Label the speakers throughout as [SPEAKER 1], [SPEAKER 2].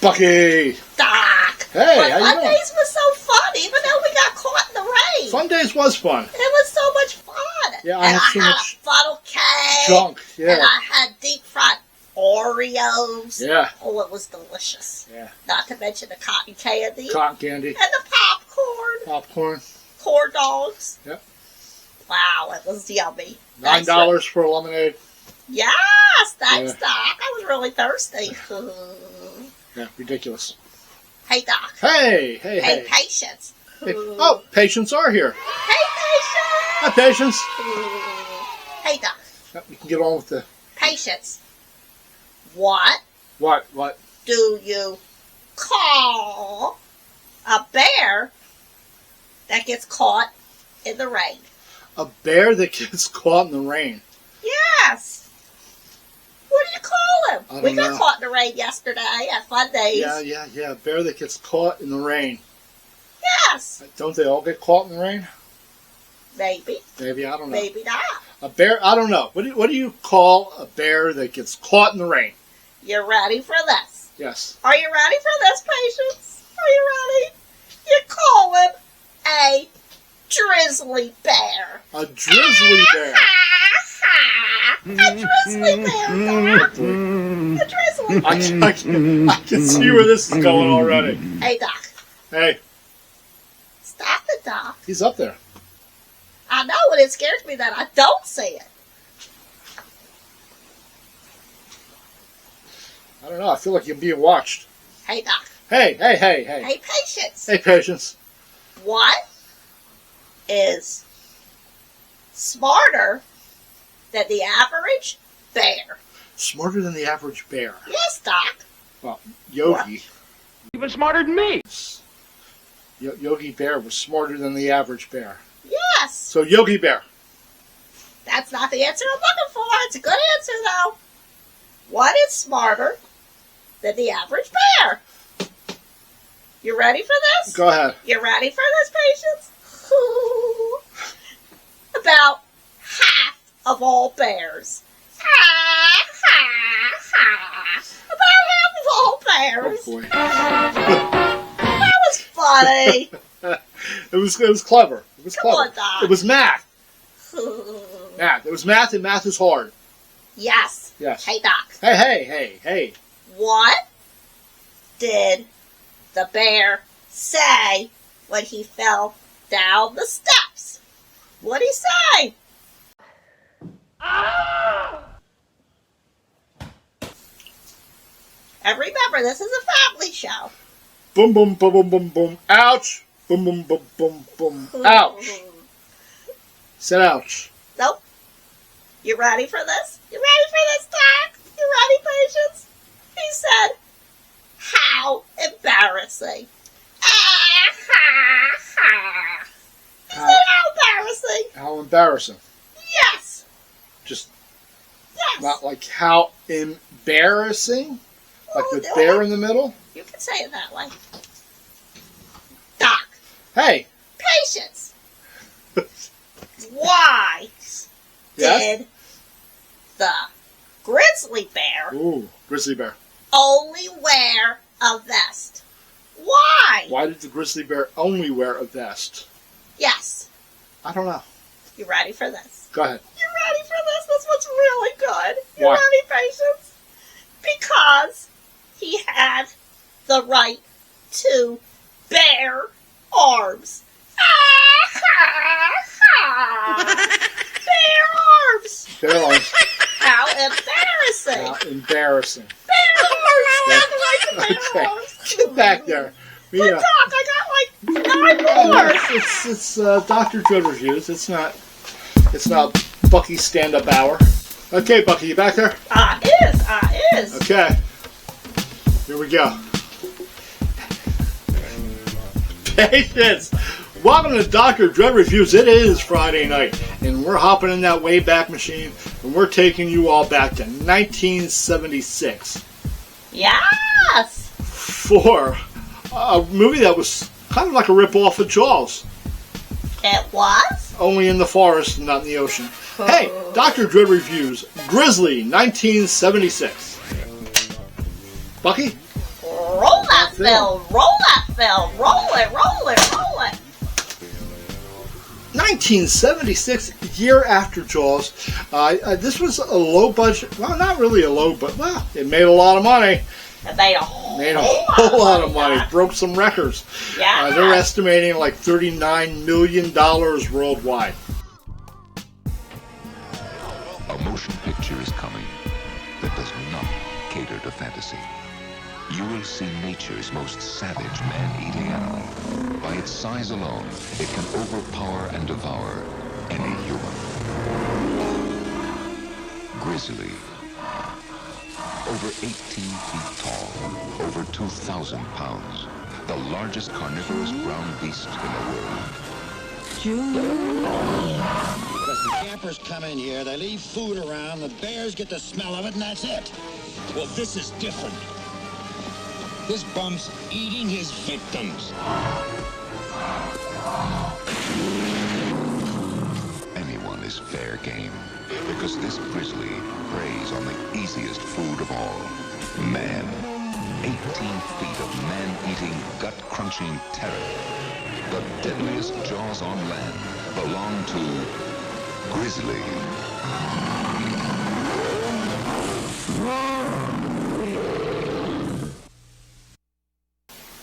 [SPEAKER 1] Bucky!
[SPEAKER 2] Doc!
[SPEAKER 1] Hey,
[SPEAKER 2] but
[SPEAKER 1] how you doing?
[SPEAKER 2] Mondays was so fun, even though we got caught in the rain.
[SPEAKER 1] Fun days was fun.
[SPEAKER 2] It was so much fun.
[SPEAKER 1] Yeah,
[SPEAKER 2] and
[SPEAKER 1] I had so
[SPEAKER 2] had
[SPEAKER 1] much
[SPEAKER 2] a funnel cake.
[SPEAKER 1] junk. Yeah.
[SPEAKER 2] And I had deep fried Oreos.
[SPEAKER 1] Yeah.
[SPEAKER 2] Oh, it was delicious.
[SPEAKER 1] Yeah.
[SPEAKER 2] Not to mention the cotton candy.
[SPEAKER 1] Cotton candy.
[SPEAKER 2] And the popcorn.
[SPEAKER 1] Popcorn.
[SPEAKER 2] Corn dogs.
[SPEAKER 1] Yep.
[SPEAKER 2] Wow, it was yummy.
[SPEAKER 1] $9 for a lemonade.
[SPEAKER 2] Yes, thanks, Doc. I was really thirsty.
[SPEAKER 1] Yeah, ridiculous.
[SPEAKER 2] Hey, Doc.
[SPEAKER 1] Hey.
[SPEAKER 2] Hey, Patience.
[SPEAKER 1] Hey. Oh, patients are here.
[SPEAKER 2] Hey,
[SPEAKER 1] Hi,
[SPEAKER 2] Patience.
[SPEAKER 1] patients.
[SPEAKER 2] Hey, Doc.
[SPEAKER 1] Yep, you can get on with the...
[SPEAKER 2] Patience. What
[SPEAKER 1] What?
[SPEAKER 2] do you call a bear that gets caught in the rain?
[SPEAKER 1] A bear that gets caught in the rain.
[SPEAKER 2] Yes. What do you call him?
[SPEAKER 1] I don't
[SPEAKER 2] We got
[SPEAKER 1] know.
[SPEAKER 2] caught in the rain yesterday at Fun Days.
[SPEAKER 1] Yeah. A bear that gets caught in the rain.
[SPEAKER 2] Yes.
[SPEAKER 1] Don't they all get caught in the rain?
[SPEAKER 2] Maybe.
[SPEAKER 1] Maybe, I don't know.
[SPEAKER 2] Maybe not.
[SPEAKER 1] A bear, I don't know. What do you call a bear that gets caught in the rain?
[SPEAKER 2] You ready for this?
[SPEAKER 1] Yes.
[SPEAKER 2] Are you ready for this, Patience? Are you ready? You call him a grizzly bear.
[SPEAKER 1] A grizzly bear.
[SPEAKER 2] A grizzly bear, Doc. A grizzly bear.
[SPEAKER 1] I can see where this is going already.
[SPEAKER 2] Hey, Doc.
[SPEAKER 1] Hey,
[SPEAKER 2] Stop it, Doc.
[SPEAKER 1] he's up there.
[SPEAKER 2] I know, and it scares me that I don't see it.
[SPEAKER 1] I don't know. I feel like you're being watched.
[SPEAKER 2] Hey, Doc.
[SPEAKER 1] Hey.
[SPEAKER 2] Hey, Patience.
[SPEAKER 1] Hey, patience.
[SPEAKER 2] What is smarter than the average bear?
[SPEAKER 1] Smarter than the average bear.
[SPEAKER 2] Yes, Doc.
[SPEAKER 1] Well, Yogi.
[SPEAKER 3] Even smarter than me.
[SPEAKER 1] Yogi Bear was smarter than the average bear.
[SPEAKER 2] Yes.
[SPEAKER 1] So Yogi Bear.
[SPEAKER 2] That's not the answer I'm looking for. It's a good answer, though. What is smarter than the average bear? You ready for this?
[SPEAKER 1] Go ahead.
[SPEAKER 2] You ready for this, Patience? About half of all bears. About half of all bears.
[SPEAKER 1] Oh boy.
[SPEAKER 2] That was funny.
[SPEAKER 1] It was clever. It was
[SPEAKER 2] Come
[SPEAKER 1] clever.
[SPEAKER 2] on, Doc.
[SPEAKER 1] It was math. Math. It was math, and math is hard.
[SPEAKER 2] Yes.
[SPEAKER 1] Yes.
[SPEAKER 2] Hey, Doc.
[SPEAKER 1] Hey.
[SPEAKER 2] What did the bear say when he fell down the steps? What'd he say? And remember, this is a family show.
[SPEAKER 1] Boom, boom, boom, boom, boom, boom. Ouch. Boom, boom, boom, boom, boom. Ouch. Said ouch.
[SPEAKER 2] Nope. You ready for this? You ready for this, Doc? You ready, Patience? He said, how embarrassing. He said, how embarrassing.
[SPEAKER 1] How embarrassing.
[SPEAKER 2] Yes.
[SPEAKER 1] Just
[SPEAKER 2] Yes.
[SPEAKER 1] not like how embarrassing? Like
[SPEAKER 2] Oh,
[SPEAKER 1] the
[SPEAKER 2] no.
[SPEAKER 1] bear in the middle?
[SPEAKER 2] You can say it that way. Doc.
[SPEAKER 1] Hey.
[SPEAKER 2] Patience. Why
[SPEAKER 1] Yes?
[SPEAKER 2] did the grizzly bear
[SPEAKER 1] Ooh, grizzly bear.
[SPEAKER 2] only wear a vest? Why?
[SPEAKER 1] Why did the grizzly bear only wear a vest?
[SPEAKER 2] Yes.
[SPEAKER 1] I don't know.
[SPEAKER 2] You ready for this?
[SPEAKER 1] Go ahead.
[SPEAKER 2] You ready for this? This one's really good. You
[SPEAKER 1] Why?
[SPEAKER 2] ready, Patience? Because he had the right to bear arms. Bear arms.
[SPEAKER 1] Bear arms.
[SPEAKER 2] How embarrassing.
[SPEAKER 1] How embarrassing.
[SPEAKER 2] Bear arms. He had the right to bear
[SPEAKER 1] Okay.
[SPEAKER 2] arms.
[SPEAKER 1] Get back there.
[SPEAKER 2] But Doc, I got like 9 more.
[SPEAKER 1] It's Dr. Dread Reviews. It's not Bucky's stand-up hour. Okay, Bucky, you back there?
[SPEAKER 2] I is.
[SPEAKER 1] Okay. Here we go. Patience! Welcome to Dr. Dread Reviews. It is Friday night, and we're hopping in that Wayback Machine, and we're taking you all back to 1976
[SPEAKER 2] Yes.
[SPEAKER 1] for a movie that was kind of like a rip-off of Jaws,
[SPEAKER 2] It was?
[SPEAKER 1] only in the forest and not in the ocean. Hey, Dr. Dread Reviews, Grizzly, 1976. Bucky?
[SPEAKER 2] Roll that film. Roll that film. Roll it, roll it, roll it.
[SPEAKER 1] 1976, year after Jaws. This was a low budget. Well, not really a low, but well, it made a lot of money.
[SPEAKER 2] It made a
[SPEAKER 1] whole lot of money. Broke some records.
[SPEAKER 2] Yeah.
[SPEAKER 1] They're estimating like $39 million worldwide.
[SPEAKER 4] A motion picture is coming that does not cater to fantasy. You will see nature's most savage man-eating animal. By its size alone, it can overpower and devour any human. Grizzly. Over 18 feet tall, over 2,000 pounds. The largest carnivorous ground beast in the world.
[SPEAKER 5] Because the campers come in here, they leave food around, the bears get the smell of it, and that's it. Well, this is different. This bum's eating his victims.
[SPEAKER 4] Anyone is fair game, because this grizzly preys on the easiest food of all, man. 18 feet of man-eating, gut-crunching terror. The deadliest jaws on land belong to Grizzly.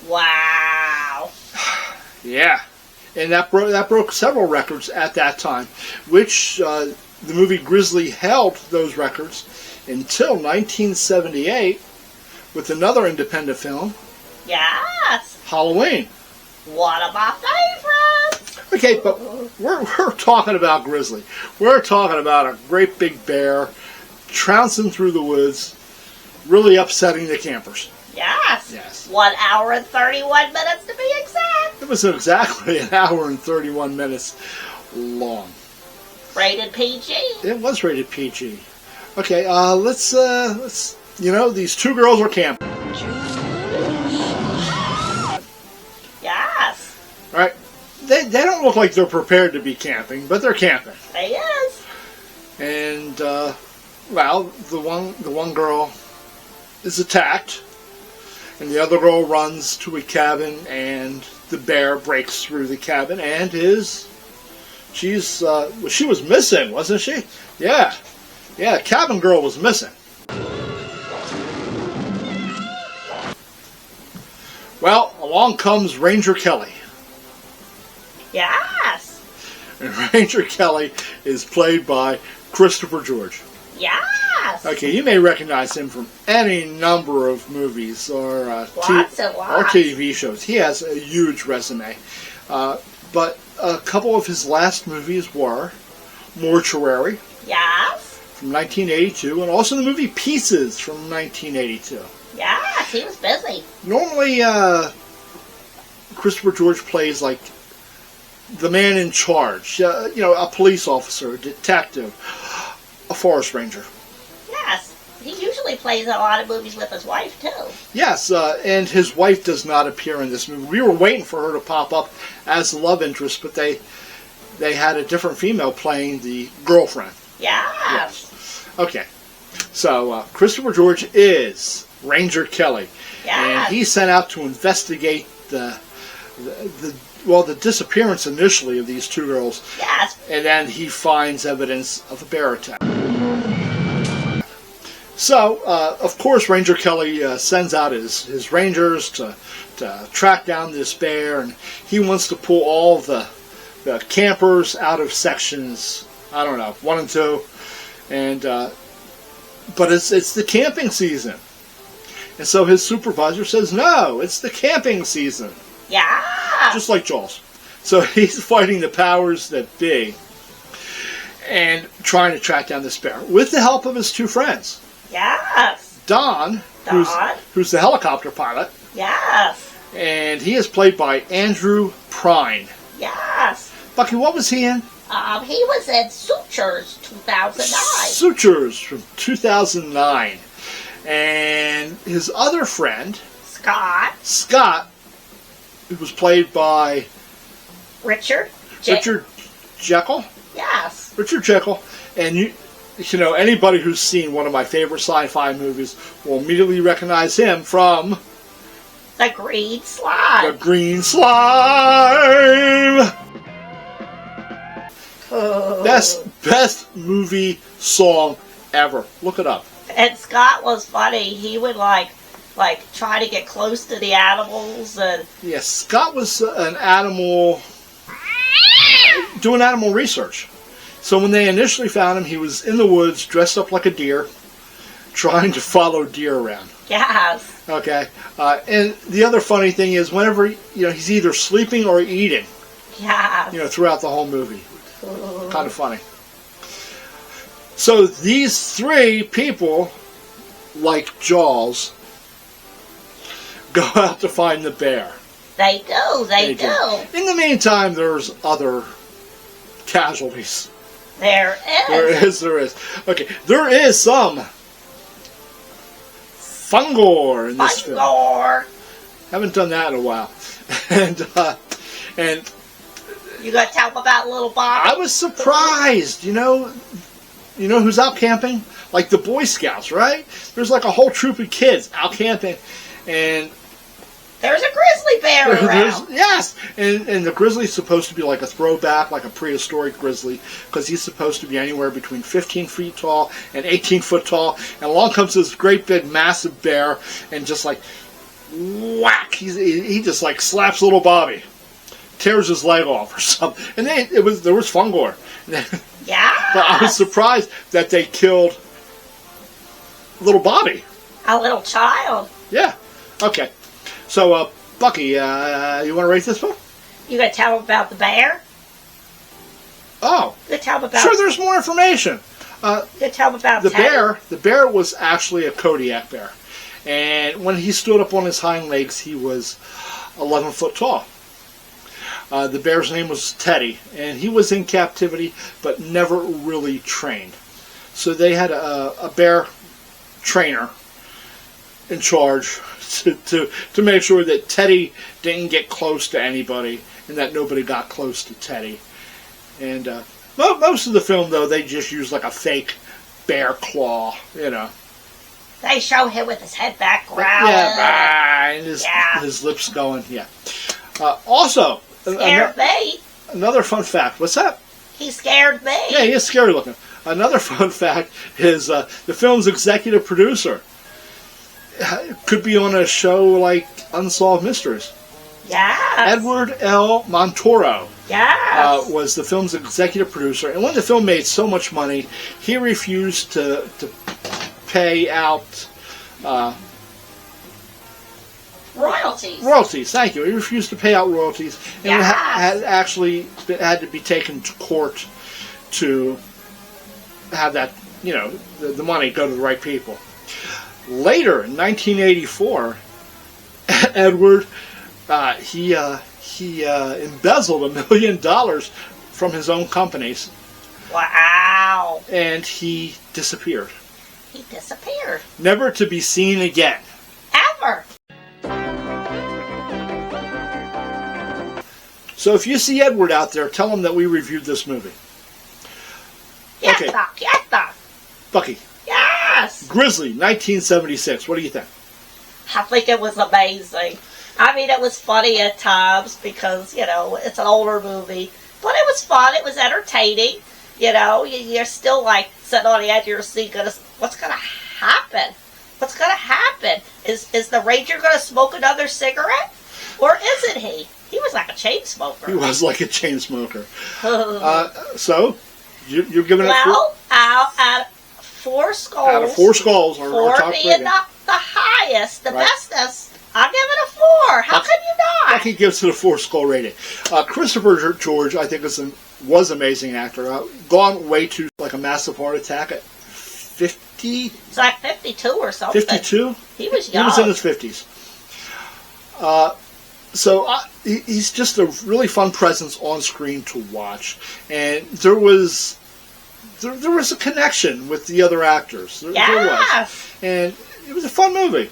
[SPEAKER 2] Wow.
[SPEAKER 1] Yeah, and that broke several records at that time, which the movie Grizzly held those records until 1978 with another independent film,
[SPEAKER 2] Yes.
[SPEAKER 1] Halloween.
[SPEAKER 2] One of my favorites.
[SPEAKER 1] Okay, but we're talking about Grizzly. We're talking about a great big bear trouncing through the woods, really upsetting the campers.
[SPEAKER 2] Yes.
[SPEAKER 1] Yes.
[SPEAKER 2] 1 hour and 31 minutes to be exact.
[SPEAKER 1] It was exactly an hour and 31 minutes long.
[SPEAKER 2] Rated PG.
[SPEAKER 1] It was rated PG. Okay, let's these two girls are camping.
[SPEAKER 2] Yes.
[SPEAKER 1] All right, they don't look like they're prepared to be camping, but they're camping.
[SPEAKER 2] They is.
[SPEAKER 1] And well, the one girl is attacked, and the other girl runs to a cabin, and the bear breaks through the cabin, and she was missing, wasn't she? Yeah, cabin girl was missing. Well, along comes Ranger Kelly.
[SPEAKER 2] Yes.
[SPEAKER 1] And Ranger Kelly is played by Christopher George.
[SPEAKER 2] Yes.
[SPEAKER 1] Okay, you may recognize him from any number of movies or
[SPEAKER 2] Lots and lots.
[SPEAKER 1] TV shows. He has a huge resume. But a couple of his last movies were Mortuary
[SPEAKER 2] Yes.
[SPEAKER 1] from 1982, and also the movie Pieces from 1982.
[SPEAKER 2] Yes, he was busy.
[SPEAKER 1] Normally, Christopher George plays like the man in charge, a police officer, a detective, a forest ranger.
[SPEAKER 2] Yes. He usually plays in a lot of movies with his wife, too.
[SPEAKER 1] Yes, and his wife does not appear in this movie. We were waiting for her to pop up as the love interest, but they had a different female playing the girlfriend.
[SPEAKER 2] Yes.
[SPEAKER 1] Okay, so Christopher George is Ranger Kelly,
[SPEAKER 2] Yes.
[SPEAKER 1] and he's sent out to investigate the disappearance initially of these two girls,
[SPEAKER 2] Yes.
[SPEAKER 1] and then he finds evidence of a bear attack. So, of course, Ranger Kelly sends out his rangers to track down this bear, and he wants to pull all the campers out of sections, 1 and 2, and but it's the camping season, and so his supervisor says, no, it's the camping season,
[SPEAKER 2] Yeah.
[SPEAKER 1] just like Jaws. So he's fighting the powers that be and trying to track down this bear with the help of his two friends.
[SPEAKER 2] Yes.
[SPEAKER 1] Don. Who's the helicopter pilot,
[SPEAKER 2] Yes.
[SPEAKER 1] and he is played by Andrew Prine.
[SPEAKER 2] Yes.
[SPEAKER 1] Bucky, what was he in?
[SPEAKER 2] He was in Sutures 2009.
[SPEAKER 1] Sutures from 2009. And his other friend, Scott, who was played by
[SPEAKER 2] Richard
[SPEAKER 1] Jekyll.
[SPEAKER 2] Yes.
[SPEAKER 1] Richard Jekyll. And anybody who's seen one of my favorite sci-fi movies will immediately recognize him from
[SPEAKER 2] The green slime.
[SPEAKER 1] The green slime.
[SPEAKER 2] Oh.
[SPEAKER 1] Best movie song ever. Look it up.
[SPEAKER 2] And Scott was funny. He would like try to get close to the animals and.
[SPEAKER 1] Yeah, Scott was doing animal research. So when they initially found him, he was in the woods, dressed up like a deer, trying to follow deer around.
[SPEAKER 2] Yes.
[SPEAKER 1] Okay. And the other funny thing is, whenever he's either sleeping or eating.
[SPEAKER 2] Yes.
[SPEAKER 1] Throughout the whole movie.
[SPEAKER 2] Ooh.
[SPEAKER 1] Kind of funny. So these three people, like Jaws, go out to find the bear.
[SPEAKER 2] They do. They do.
[SPEAKER 1] In the meantime, there's other casualties.
[SPEAKER 2] There is.
[SPEAKER 1] There is. Okay, there is some fungor in this film. Haven't done that in a while. And
[SPEAKER 2] you gonna tell them about little Bobby?
[SPEAKER 1] I was surprised. You know who's out camping? Like the Boy Scouts, right? There's like a whole troop of kids out camping, and
[SPEAKER 2] there's a grizzly bear around.
[SPEAKER 1] Yes, and the grizzly's supposed to be like a throwback, like a prehistoric grizzly, because he's supposed to be anywhere between 15 feet tall and 18 foot tall. And along comes this great big massive bear, and just like whack, he just like slaps little Bobby, tears his leg off or something. And then there was fungor.
[SPEAKER 2] Yeah.
[SPEAKER 1] But I was surprised that they killed little Bobby.
[SPEAKER 2] A little child.
[SPEAKER 1] Yeah. Okay. So, Bucky, you want to rate this book?
[SPEAKER 2] You gonna tell them about the bear?
[SPEAKER 1] Oh.
[SPEAKER 2] You gonna tell them about?
[SPEAKER 1] Sure, there's more information.
[SPEAKER 2] You gonna tell them about
[SPEAKER 1] the
[SPEAKER 2] Teddy?
[SPEAKER 1] bear? The bear was actually a Kodiak bear, and when he stood up on his hind legs, he was 11 foot tall. The bear's name was Teddy, and he was in captivity, but never really trained. So they had a bear trainer in charge to make sure that Teddy didn't get close to anybody, and that nobody got close to Teddy. And most of the film, though, they just used like a fake bear claw,
[SPEAKER 2] They show him with his head back growling.
[SPEAKER 1] Yeah, and his lips going, yeah. Also,
[SPEAKER 2] Scared me.
[SPEAKER 1] another fun fact. What's that?
[SPEAKER 2] He scared me.
[SPEAKER 1] Yeah, he is scary looking. Another fun fact is the film's executive producer could be on a show like Unsolved Mysteries.
[SPEAKER 2] Yes.
[SPEAKER 1] Edward L. Montoro
[SPEAKER 2] Yes.
[SPEAKER 1] was the film's executive producer, and when the film made so much money, he refused to pay out
[SPEAKER 2] royalties.
[SPEAKER 1] Thank you. He refused to pay out royalties, and
[SPEAKER 2] Yes.
[SPEAKER 1] had to be taken to court to have that, the money go to the right people. Later, in 1984, Edward, he embezzled $1 million from his own companies.
[SPEAKER 2] Wow.
[SPEAKER 1] And he disappeared.
[SPEAKER 2] He disappeared.
[SPEAKER 1] Never to be seen again.
[SPEAKER 2] Ever.
[SPEAKER 1] So if you see Edward out there, tell him that we reviewed this movie.
[SPEAKER 2] Yes,
[SPEAKER 1] Okay.
[SPEAKER 2] Doc. Yes, Doc.
[SPEAKER 1] Bucky.
[SPEAKER 2] Yes.
[SPEAKER 1] Grizzly, 1976. What do you think?
[SPEAKER 2] I think it was amazing. I mean, it was funny at times because, it's an older movie. But it was fun. It was entertaining. You're still like sitting on the edge of your seat. What's going to happen? What's going to happen? Is the Ranger going to smoke another cigarette? Or isn't he? He was like a chain smoker.
[SPEAKER 1] He was like a chain smoker. So, you're giving it...
[SPEAKER 2] Well, out of 4 skulls.
[SPEAKER 1] Out of 4 skulls. Our
[SPEAKER 2] 4
[SPEAKER 1] top
[SPEAKER 2] being
[SPEAKER 1] rating.
[SPEAKER 2] the highest, the
[SPEAKER 1] Right.
[SPEAKER 2] bestest. I'll give it a 4. How can you not?
[SPEAKER 1] Bucky gives it a 4 skull rating. Christopher George, I think, was an amazing actor. Gone way too, like a massive heart attack at 50?
[SPEAKER 2] It's like 52 or something.
[SPEAKER 1] 52?
[SPEAKER 2] He was
[SPEAKER 1] He
[SPEAKER 2] young.
[SPEAKER 1] was in his 50s. He's just a really fun presence on screen to watch. And there was a connection with the other actors. There was.
[SPEAKER 2] Yes.
[SPEAKER 1] And it was a fun movie.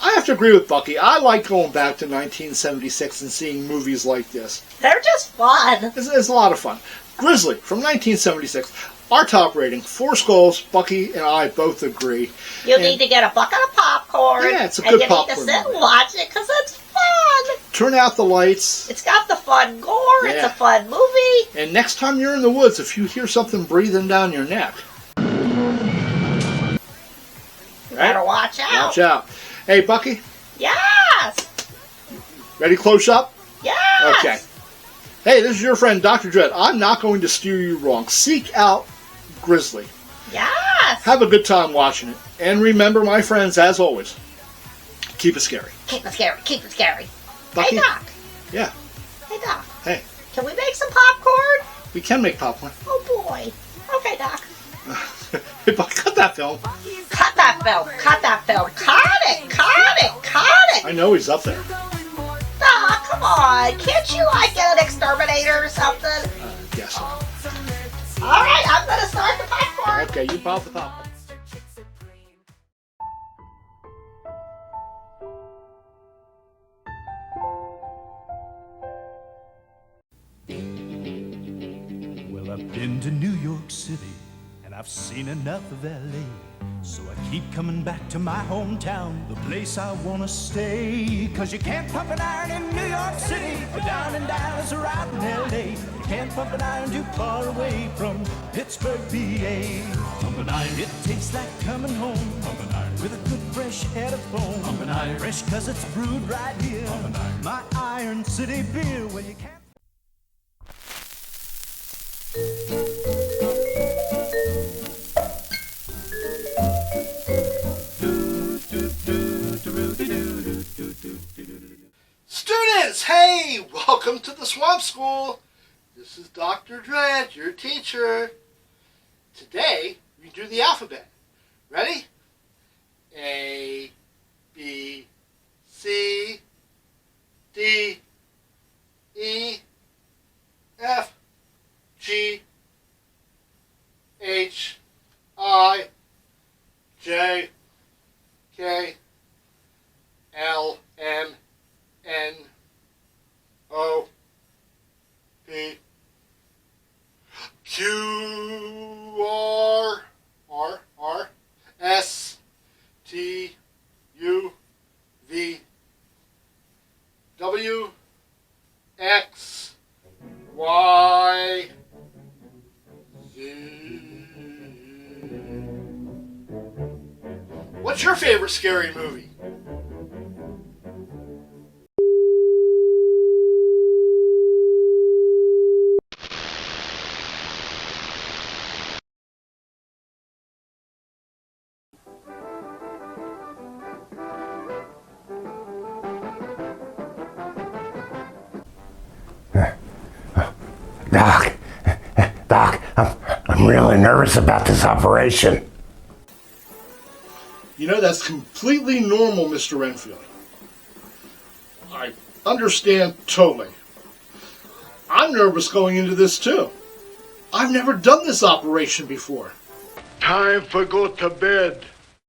[SPEAKER 1] I have to agree with Bucky. I like going back to 1976 and seeing movies like this.
[SPEAKER 2] They're just fun.
[SPEAKER 1] It's a lot of fun. Grizzly from 1976. Our top rating, 4 skulls. Bucky and I both agree.
[SPEAKER 2] You need to get a bucket of popcorn.
[SPEAKER 1] Yeah, it's a good popcorn.
[SPEAKER 2] And you need to sit and watch it because it's fun.
[SPEAKER 1] Turn out the lights.
[SPEAKER 2] It's got the fun gore.
[SPEAKER 1] Yeah.
[SPEAKER 2] It's a fun movie.
[SPEAKER 1] And next time you're in the woods, if you hear something breathing down your neck,
[SPEAKER 2] You better watch out.
[SPEAKER 1] watch out. Hey, Bucky,
[SPEAKER 2] Yes.
[SPEAKER 1] ready close up?
[SPEAKER 2] Yes.
[SPEAKER 1] Okay. Hey, this is your friend, Dr. Dread. I'm not going to steer you wrong. Seek out Grizzly.
[SPEAKER 2] Yes.
[SPEAKER 1] Have a good time watching it. And remember, my friends, as always, keep it scary.
[SPEAKER 2] Keep it scary. Keep it scary.
[SPEAKER 1] Bucky?
[SPEAKER 2] Hey, Doc.
[SPEAKER 1] Yeah.
[SPEAKER 2] Hey, Doc.
[SPEAKER 1] Hey,
[SPEAKER 2] Can we make some popcorn?
[SPEAKER 1] we can make popcorn.
[SPEAKER 2] Oh, boy. Okay, Doc.
[SPEAKER 1] Hey, Bucky, cut that film.
[SPEAKER 2] Cut that film. Cut that film. Cut it. Cut it. Cut it.
[SPEAKER 1] I know he's up there.
[SPEAKER 2] Doc, come on. Can't you, like, get an exterminator or something?
[SPEAKER 1] Yes.
[SPEAKER 2] All right, I'm going to start the popcorn.
[SPEAKER 1] Okay, you pop the popcorn.
[SPEAKER 6] Well, I've been to New York City, and I've seen enough of L.A., so I keep coming back to my hometown, the place I want to stay. 'Cause you can't pump an iron in New York City, or down in Dallas, or out in L.A. You can't pump an iron too far away from Pittsburgh, PA. Pump an iron, it tastes like coming home. Pump an iron, with a good fresh head of foam. Pump an iron, fresh 'cause it's brewed right here. Pump an iron, my Iron City beer. Well, you can't.
[SPEAKER 1] Students, hey, welcome to the Swamp School. This is Dr. Dread, your teacher. Today, we do the alphabet. Ready? A, B, C, D, E, F, G, H, I, J, K, L, M, N, O, P, Q, R, S, T, U, V, W, X, Y, Z. What's your favorite scary movie?
[SPEAKER 7] Doc, I'm really nervous about this operation.
[SPEAKER 1] You know, that's completely normal, Mr. Renfield. I understand totally. I'm nervous going into this too. I've never done this operation before.
[SPEAKER 8] Time for go to bed.